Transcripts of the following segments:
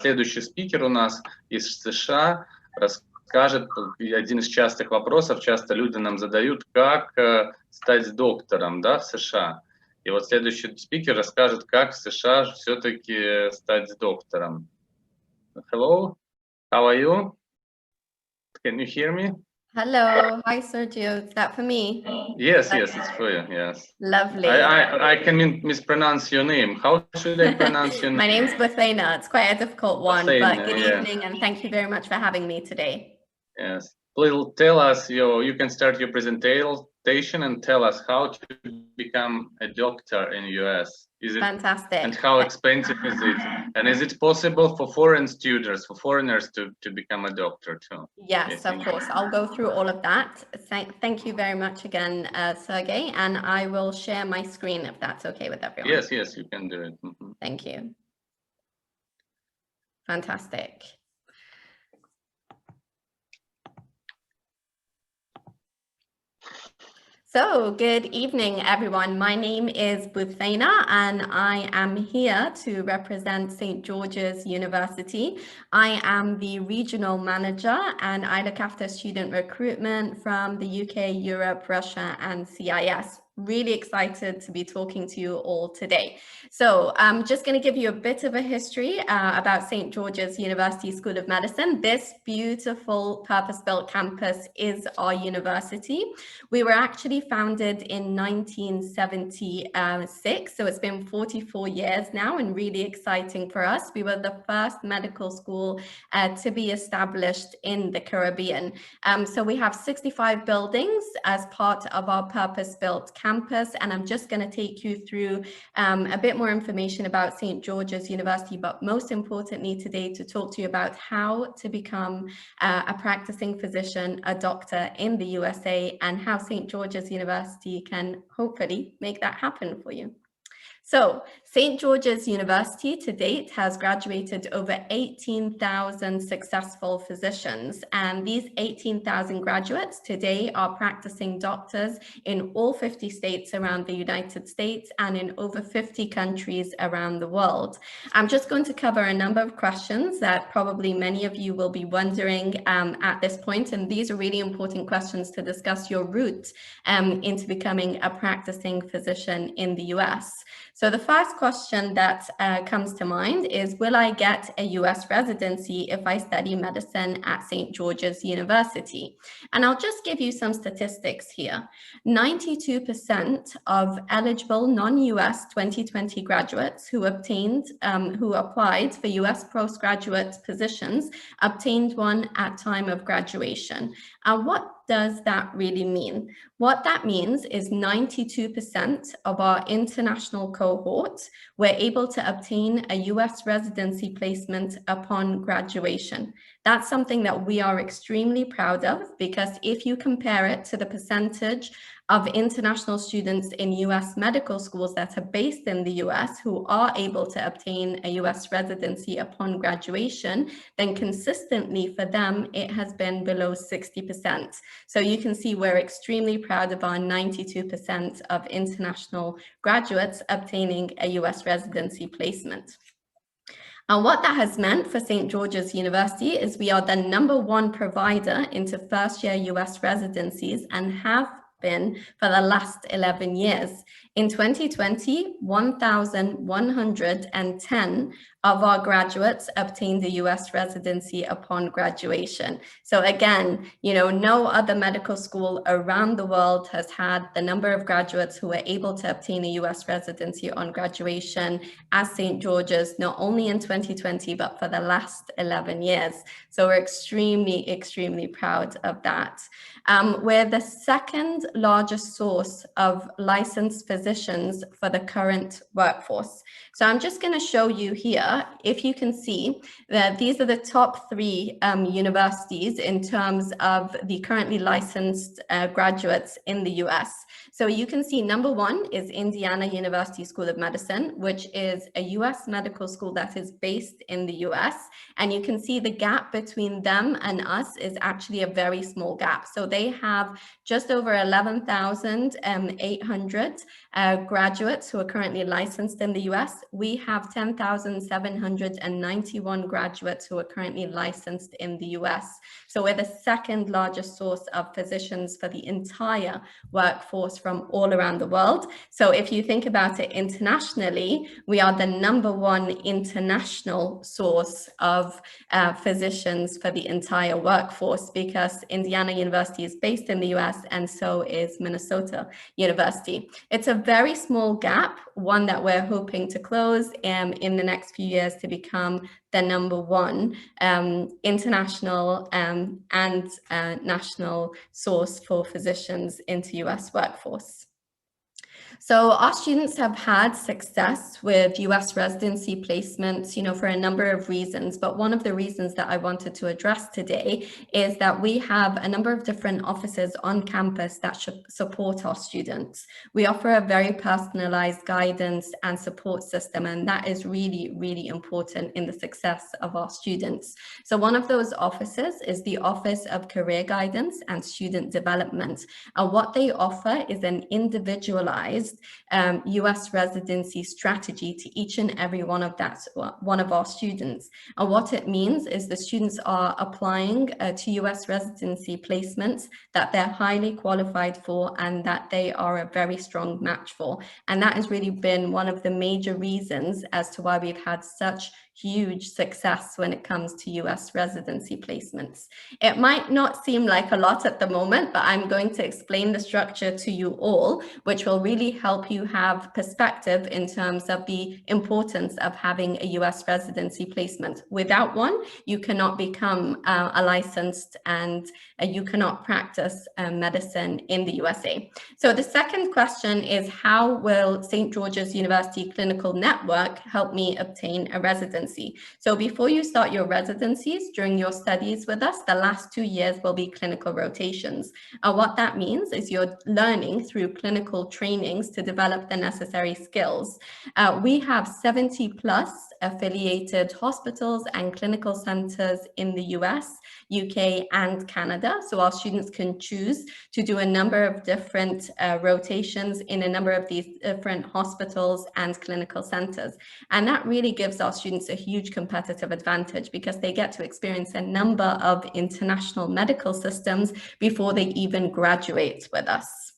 Следующий спикер у нас из США расскажет, один из частых вопросов, часто люди нам задают, как стать доктором, да, в США. И вот следующий спикер расскажет, как в США все-таки стать доктором. Hello, how are you? Can you hear me? Hello, hi Sergio, is that for me? Yes, yes, it's for you, yes. Lovely. I can mispronounce your name. How should I pronounce your name? My name's Buthaina. It's quite a difficult one, Buthaina, but good yeah. evening and thank you very much for having me today. Yes. Please tell us, you can start your presentation and tell us how to become a doctor in US. Is it Fantastic. And how expensive is it? And is it possible for foreign students, for foreigners to become a doctor too? Yes, of course. I'll go through all of that. Thank you very much again, Sergey, and I will share my screen if that's okay with everyone. Yes, yes, you can do it. Mm-hmm. Thank you. Fantastic. So, good evening, everyone. My name is Buthaina, and I am here to represent St. George's University. I am the regional manager, and I look after student recruitment from the UK, Europe, Russia, and CIS. Really excited to be talking to you all today. So I'm just going to give you a bit of a history about St. George's University School of Medicine. This beautiful purpose-built campus is our university. We were actually founded in 1976, so it's been 44 years now and really exciting for us. We were the first medical school to be established in the Caribbean. So we have 65 buildings as part of our purpose-built campus, and I'm just going to take you through a bit more information about St. George's University, but most importantly today to talk to you about how to become a practicing physician, a doctor in the USA, and how St. George's University can hopefully make that happen for you. So St. George's University to date has graduated over 18,000 successful physicians, and these 18,000 graduates today are practicing doctors in all 50 states around the United States and in over 50 countries around the world. I'm just going to cover a number of questions that probably many of you will be wondering at this point, and these are really important questions to discuss your route into becoming a practicing physician in the US. So the first question that comes to mind is, will I get a US residency if I study medicine at St. George's University? And I'll just give you some statistics here. 92% of eligible non-US 2020 graduates who applied for US postgraduate positions obtained one at time of graduation. And what does that really mean? What that means is 92% of our international cohort were able to obtain a US residency placement upon graduation. That's something that we are extremely proud of, because if you compare it to the percentage of international students in US medical schools that are based in the US who are able to obtain a US residency upon graduation, then consistently for them, it has been below 60%. So you can see we're extremely proud of our 92% of international graduates obtaining a US residency placement. And what that has meant for St. George's University is we are the #1 provider into first-year US residencies and have been for the last 11 years. In 2020, 1,110 of our graduates obtained a US residency upon graduation. So again, no other medical school around the world has had the number of graduates who were able to obtain a US residency on graduation as St. George's, not only in 2020, but for the last 11 years. So we're extremely, extremely proud of that. We're the second largest source of licensed physicians for the current workforce. So I'm just going to show you here, if you can see that these are the top 3 universities in terms of the currently licensed graduates in the US. So you can see #1 is Indiana University School of Medicine, which is a US medical school that is based in the US. And you can see the gap between them and us is actually a very small gap. So they have just over 11,800 graduates who are currently licensed in the US. We have 10,700 791 graduates who are currently licensed in the US. So we're the second largest source of physicians for the entire workforce from all around the world. So if you think about it internationally, we are the #1 international source of physicians for the entire workforce, because Indiana University is based in the US and so is Minnesota University. It's a very small gap, one that we're hoping to close in the next few years to become the #1 international and national source for physicians into US workforce. So our students have had success with US residency placements, for a number of reasons. But one of the reasons that I wanted to address today is that we have a number of different offices on campus that should support our students. We offer a very personalized guidance and support system, and that is really, really important in the success of our students. So one of those offices is the Office of Career Guidance and Student Development. And what they offer is an individualized US residency strategy to each and every one of our students. And what it means is the students are applying to US residency placements that they're highly qualified for and that they are a very strong match for. And that has really been one of the major reasons as to why we've had such huge success when it comes to US residency placements. It might not seem like a lot at the moment, but I'm going to explain the structure to you all, which will really help you have perspective in terms of the importance of having a US residency placement. Without one, you cannot become a licensed and you cannot practice medicine in the USA. So the second question is, how will St. George's University Clinical Network help me obtain a residency? So before you start your residencies, during your studies with us, the last 2 years will be clinical rotations. What that means is you're learning through clinical trainings to develop the necessary skills. We have 70 plus affiliated hospitals and clinical centers in the US, UK, and Canada. So our students can choose to do a number of different rotations in a number of these different hospitals and clinical centers. And that really gives our students a huge competitive advantage because they get to experience a number of international medical systems before they even graduate with us.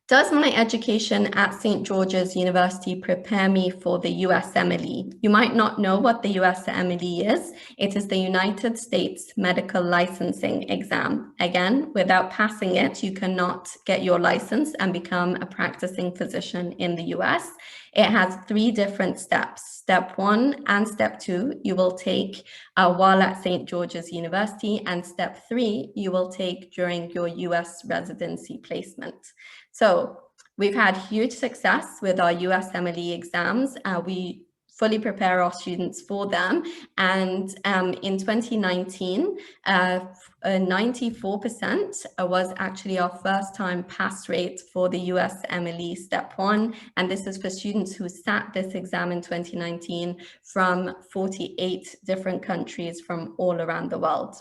Does my education at St. George's University prepare me for the USMLE? You might not know what the USMLE is. It is the United States Medical Licensing Exam. Again, without passing it, you cannot get your license and become a practicing physician in the US. It has 3 different steps. Step 1 and step 2, you will take while at St. George's University, and step 3, you will take during your US residency placement. So we've had huge success with our USMLE exams. We fully prepare our students for them. And in 2019, 94% was actually our first time pass rate for the USMLE Step 1. And this is for students who sat this exam in 2019 from 48 different countries from all around the world.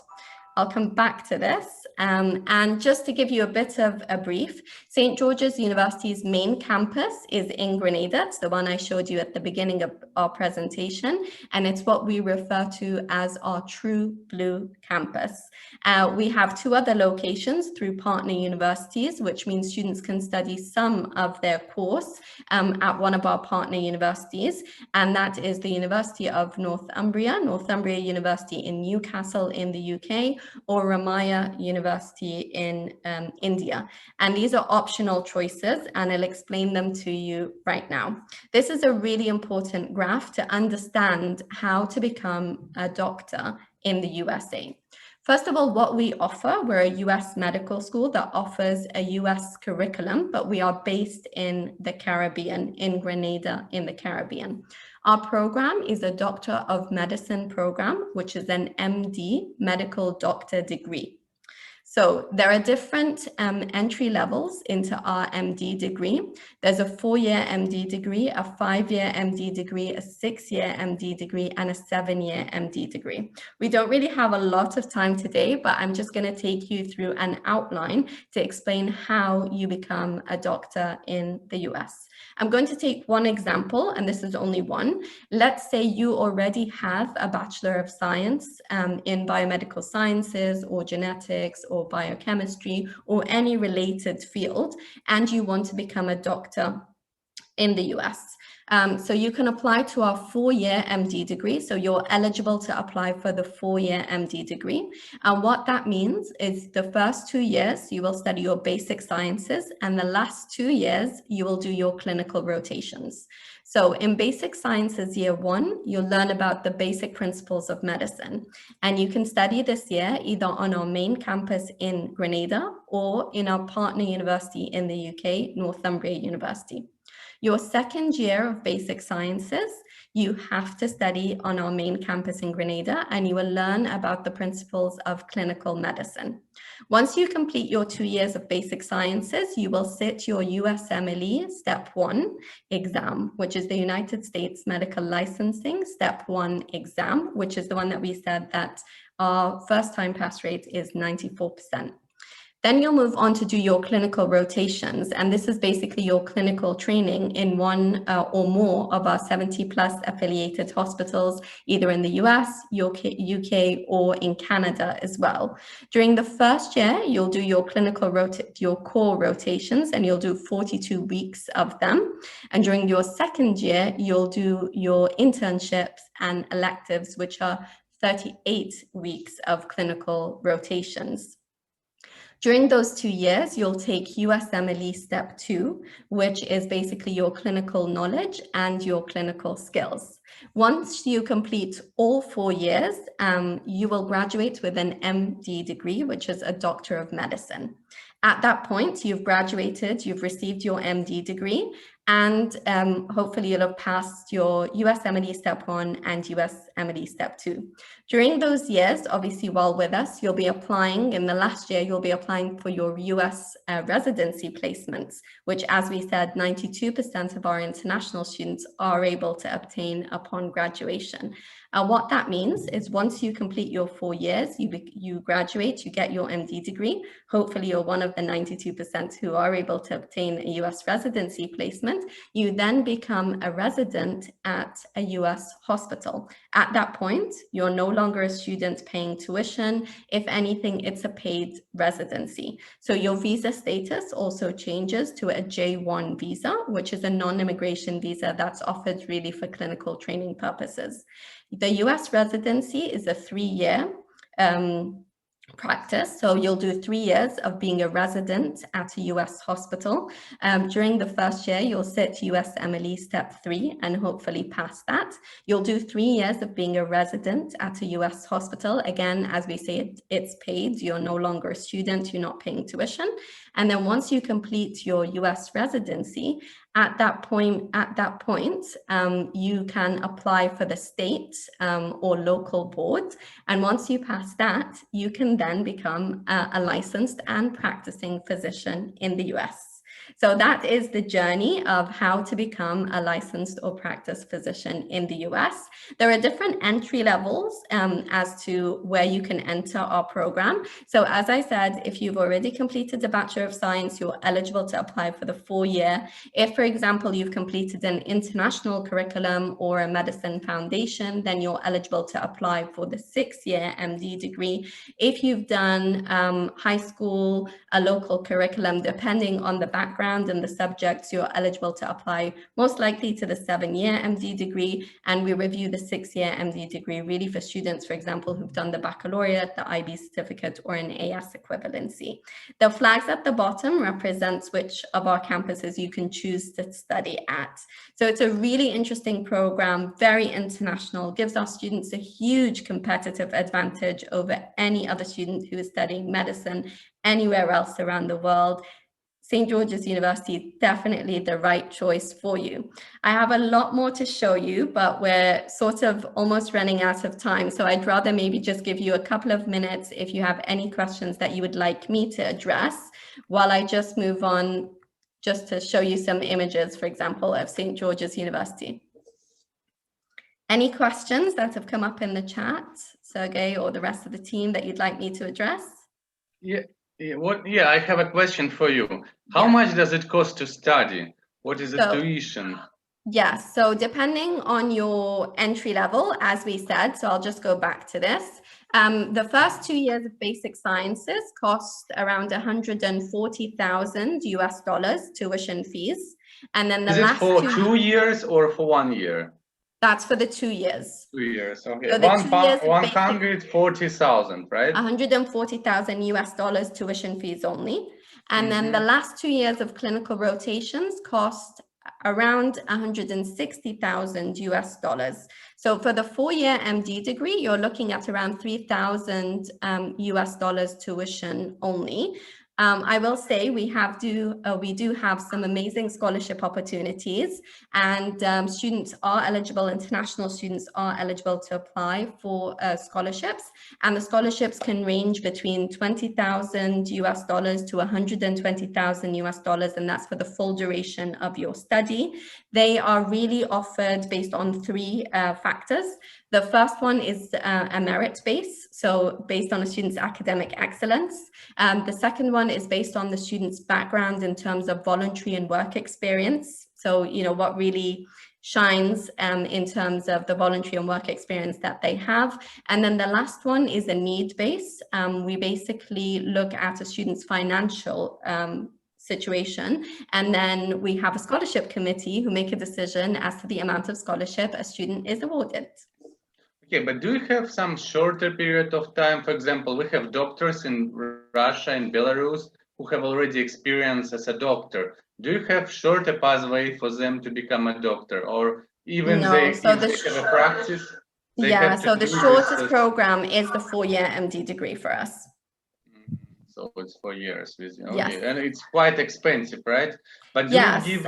I'll come back to this. And just to give you a bit of a brief, St. George's University's main campus is in Grenada. It's the one I showed you at the beginning of our presentation, and it's what we refer to as our true blue campus. We have 2 other locations through partner universities, which means students can study some of their course at one of our partner universities, and that is the University of Northumbria University in Newcastle in the UK, or Ramaya University in India. And these are optional choices, and I'll explain them to you right now. This is a really important graph to understand how to become a doctor in the USA. First of all, what we offer, we're a US medical school that offers a US curriculum, but we are based in the Caribbean, in Grenada, in the Caribbean. Our program is a Doctor of Medicine program, which is an MD, medical doctor degree. So there are different entry levels into our MD degree. There's a 4-year MD degree, a 5-year MD degree, a 6-year MD degree, and a 7-year MD degree. We don't really have a lot of time today, but I'm just going to take you through an outline to explain how you become a doctor in the US. I'm going to take one example, and this is only one. Let's say you already have a Bachelor of Science in biomedical sciences or genetics or biochemistry or any related field, and you want to become a doctor in the US. So you can apply to our 4-year MD degree. So you're eligible to apply for the 4-year MD degree. And what that means is the first 2 years, you will study your basic sciences, and the last 2 years, you will do your clinical rotations. So in basic sciences year 1, you'll learn about the basic principles of medicine. And you can study this year either on our main campus in Grenada or in our partner university in the UK, Northumbria University. Your second year of basic sciences, you have to study on our main campus in Grenada, and you will learn about the principles of clinical medicine. Once you complete your 2 years of basic sciences, you will sit your USMLE Step 1 exam, which is the United States Medical Licensing Step 1 exam, which is the one that we said that our first-time pass rate is 94%. Then you'll move on to do your clinical rotations, and this is basically your clinical training in one or more of our 70+ affiliated hospitals, either in the US, UK, or in Canada as well. During the first year, you'll do your your core rotations, and you'll do 42 weeks of them. And during your second year, you'll do your internships and electives, which are 38 weeks of clinical rotations. During those 2 years, you'll take USMLE Step 2, which is basically your clinical knowledge and your clinical skills. Once you complete all 4 years, you will graduate with an MD degree, which is a Doctor of Medicine. At that point, you've graduated, you've received your MD degree, and hopefully you'll have passed your USMLE Step 1 and USMLE Step 2. During those years, obviously while with us, you'll be applying, in the last year, you'll be applying for your US residency placements, which, as we said, 92% of our international students are able to obtain upon graduation. What that means is once you complete your 4 years, you graduate, you get your MD degree. Hopefully you're one of the 92% who are able to obtain a US residency placement. You then become a resident at a US hospital. At that point, you're no longer a student paying tuition. If anything, it's a paid residency. So your visa status also changes to a J1 visa, which is a non-immigration visa that's offered really for clinical training purposes. The US residency is a 3-year practice. So you'll do 3 years of being a resident at a US hospital. During the first year, you'll sit USMLE Step 3 and hopefully pass that. You'll do 3 years of being a resident at a US hospital. Again, as we say, it's paid. You're no longer a student. You're not paying tuition. And then once you complete your US residency, at that point, you can apply for the state or local board. And once you pass that, you can then become a licensed and practicing physician in the US. So that is the journey of how to become a licensed or practiced physician in the US. There are different entry levels as to where you can enter our program. So as I said, if you've already completed the Bachelor of Science, you're eligible to apply for the 4-year. If, for example, you've completed an international curriculum or a medicine foundation, then you're eligible to apply for the 6-year MD degree. If you've done high school, a local curriculum, depending on the background and the subjects, you're eligible to apply most likely to the 7-year MD degree. And we review the 6-year MD degree really for students, for example, who've done the baccalaureate, the IB certificate, or an AS equivalency. The flags at the bottom represents which of our campuses you can choose to study at. So it's a really interesting program, very international, gives our students a huge competitive advantage over any other student who is studying medicine anywhere else around the world. St. George's University is definitely the right choice for you. I have a lot more to show you, but we're sort of almost running out of time. So I'd rather maybe just give you a couple of minutes if you have any questions that you would like me to address, while I just move on just to show you some images, for example, of St. George's University. Any questions that have come up in the chat, Sergey, or the rest of the team that you'd like me to address? Yeah, I have a question for you. How much does it cost to study? What is the tuition? Yes, so depending on your entry level, as we said, so I'll just go back to this. The first 2 years of basic sciences cost around 140,000 US dollars tuition fees. And then the last for 2 years or for 1 year? That's for the 2 years. 2 years, okay. So 140,000, right? 140,000 US dollars tuition fees only. And then the last 2 years of clinical rotations cost around 160,000 US dollars. So for the 4-year MD degree, you're looking at around 3,000 US dollars tuition only. I will say we do have some amazing scholarship opportunities, and students are eligible, international students are eligible to apply for scholarships, and the scholarships can range between 20,000 US dollars to 120,000 US dollars, and that's for the full duration of your study. They are really offered based on 3 factors. The first one is a merit base, so based on a student's academic excellence. The second one is based on the student's background in terms of voluntary and work experience. So, you know, what really shines in terms of the voluntary and work experience that they have. And then the last one is a need base. We basically look at a student's financial situation, and then we have a scholarship committee who make a decision as to the amount of scholarship a student is awarded. Okay, but do you have some shorter period of time? For example, we have doctors in Russia and Belarus who have already experience as a doctor. Do you have shorter pathway for them to become a doctor, or even they have a practice? Yeah, so the shortest program is the 4-year MD degree for us. So it's 4 years with you. Yes. Okay. And it's quite expensive, right? But yes, if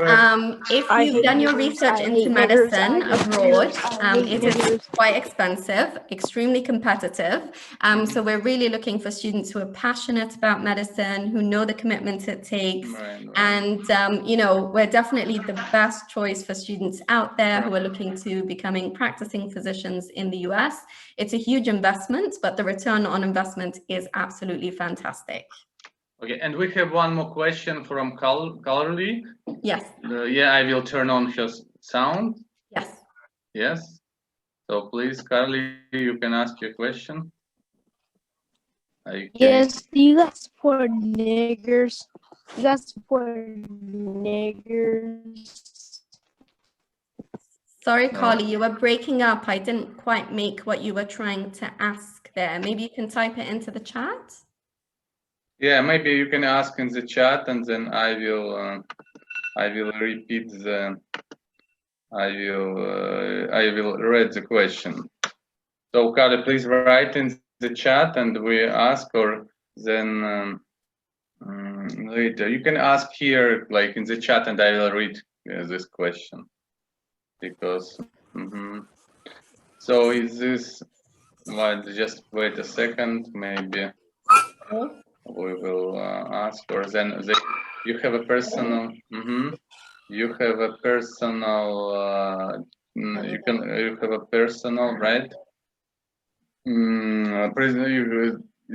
you've done your research into medicine abroad, it is quite expensive, extremely competitive. So we're really looking for students who are passionate about medicine, who know the commitment it takes. Right. And, you know, we're definitely the best choice for students out there who are looking to becoming practicing physicians in the US. It's a huge investment, but the return on investment is absolutely fantastic. Okay, and we have one more question from Carly. Yes. Yeah, I will turn on her sound. Yes. Yes. So please, Carly, you can ask your question. Okay. Yes, you guys for niggers. You guys for niggers. Sorry, Carly, you were breaking up. I didn't quite make what you were trying to ask there. Maybe you can type it into the chat. Yeah, maybe you can ask in the chat, and then I will repeat the. I will read the question. So, Carly, please write in the chat, and we ask, or then later you can ask here, like in the chat, and I will read this question. Because so is this? Well, just wait a second, maybe. We will ask, or then you have a personal. You have a personal. You have a personal, right?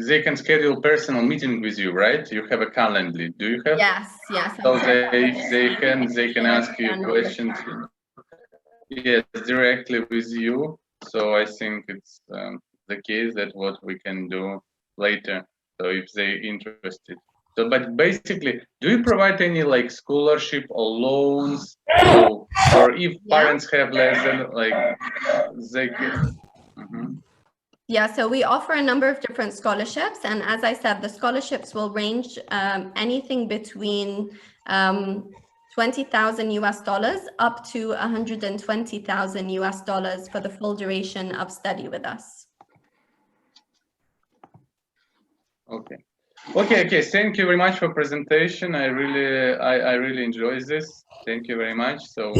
They can schedule personal meeting with you, right? You have a calendar. Do you have? Yes. So they can ask you questions. Yes, directly with you. So I think it's the case that what we can do later. So if they're interested. So, but basically, do you provide any like scholarship or loans? So, or if parents have less than like they can. Yeah, so we offer a number of different scholarships, and as I said, the scholarships will range anything between 20,000 US dollars up to 120,000 US dollars for the full duration of study with us. Okay. Okay. Thank you very much for presentation. I really enjoy this. Thank you very much. So